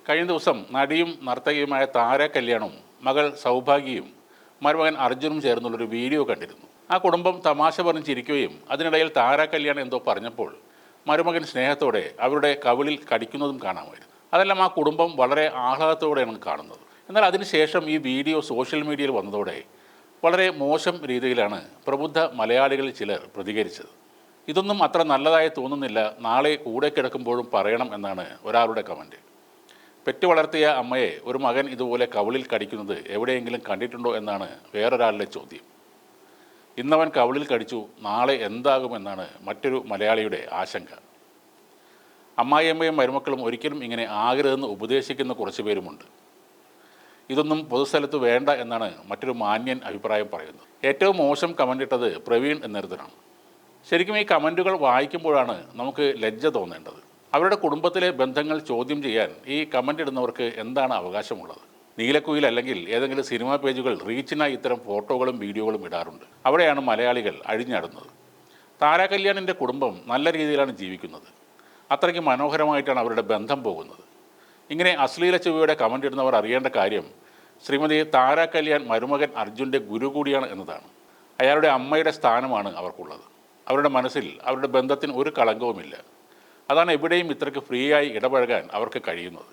കഴിഞ്ഞ ദിവസം നടിയും നർത്തകിയുമായ താര കല്യാണും മകൾ സൗഭാഗ്യയും മരുമകൻ അർജുനും ചേർന്നുള്ളൊരു വീഡിയോ കണ്ടിരുന്നു. ആ കുടുംബം തമാശ പറഞ്ഞ് ചിരിക്കുകയും അതിനിടയിൽ താര കല്യാൺ എന്തോ പറഞ്ഞപ്പോൾ മരുമകൻ സ്നേഹത്തോടെ അവരുടെ കവിളിൽ കടിക്കുന്നതും കാണാമായിരുന്നു. അതെല്ലാം ആ കുടുംബം വളരെ ആഹ്ലാദത്തോടെയാണ് കാണുന്നത്. എന്നാൽ അതിനുശേഷം ഈ വീഡിയോ സോഷ്യൽ മീഡിയയിൽ വന്നതോടെ വളരെ മോശം രീതിയിലാണ് പ്രബുദ്ധ മലയാളികളിൽ ചിലർ പ്രതികരിച്ചത്. ഇതൊന്നും അത്ര നല്ലതായി തോന്നുന്നില്ല, നാളെ കൂടെ കിടക്കുമ്പോഴും പറയണം എന്നാണ് ഒരാളുടെ കമൻറ്റ്. പെറ്റു വളർത്തിയ അമ്മയെ ഒരു മകൻ ഇതുപോലെ കവിളിൽ കടിക്കുന്നത് എവിടെയെങ്കിലും കണ്ടിട്ടുണ്ടോ എന്നാണ് വേറൊരാളുടെ ചോദ്യം. ഇന്നവൻ കവിളിൽ കടിച്ചു, നാളെ എന്താകുമെന്നാണ് മറ്റൊരു മലയാളിയുടെ ആശങ്ക. അമ്മായിയമ്മയും മരുമക്കളും ഒരിക്കലും ഇങ്ങനെ ആകരുതെന്ന് ഉപദേശിക്കുന്ന കുറച്ച് പേരുമുണ്ട്. ഇതൊന്നും പൊതുസ്ഥലത്ത് വേണ്ട എന്നാണ് മറ്റൊരു മാന്യൻ അഭിപ്രായം പറയുന്നത്. ഏറ്റവും മോശം കമൻ്റ് ഇട്ടത് പ്രവീൺ എന്നൊരുത്തനാണ്. ശരിക്കും ഈ കമൻറ്റുകൾ വായിക്കുമ്പോഴാണ് നമുക്ക് ലജ്ജ തോന്നേണ്ടത്. അവരുടെ കുടുംബത്തിലെ ബന്ധങ്ങൾ ചോദ്യം ചെയ്യാൻ ഈ കമൻ്റ് ഇടുന്നവർക്ക് എന്താണ് അവകാശമുള്ളത്? നീലക്കുയിൽ അല്ലെങ്കിൽ ഏതെങ്കിലും സിനിമാ പേജുകൾ റീച്ചിനായി ഇത്തരം ഫോട്ടോകളും വീഡിയോകളും ഇടാറുണ്ട്. അവിടെയാണ് മലയാളികൾ അഴിഞ്ഞാടുന്നത്. താര കല്യാണിൻ്റെ കുടുംബം നല്ല രീതിയിലാണ് ജീവിക്കുന്നത്. അത്രയ്ക്ക് മനോഹരമായിട്ടാണ് അവരുടെ ബന്ധം പോകുന്നത്. ഇങ്ങനെ അശ്ലീല ചുവയുടെ കമൻ്റ് ഇടുന്നവർ അറിയേണ്ട കാര്യം ശ്രീമതി താര കല്യാൺ മരുമകൻ അർജുൻ്റെ ഗുരു കൂടിയാണ് എന്നതാണ്. അയാളുടെ അമ്മയുടെ സ്ഥാനമാണ് അവർക്കുള്ളത്. അവരുടെ മനസ്സിൽ അവരുടെ ബന്ധത്തിന് ഒരു കളങ്കവുമില്ല. അതാണ് എവിടെയും ഇത്രയ്ക്ക് ഫ്രീ ആയി ഇടപഴകാൻ അവർക്ക് കഴിയുന്നത്.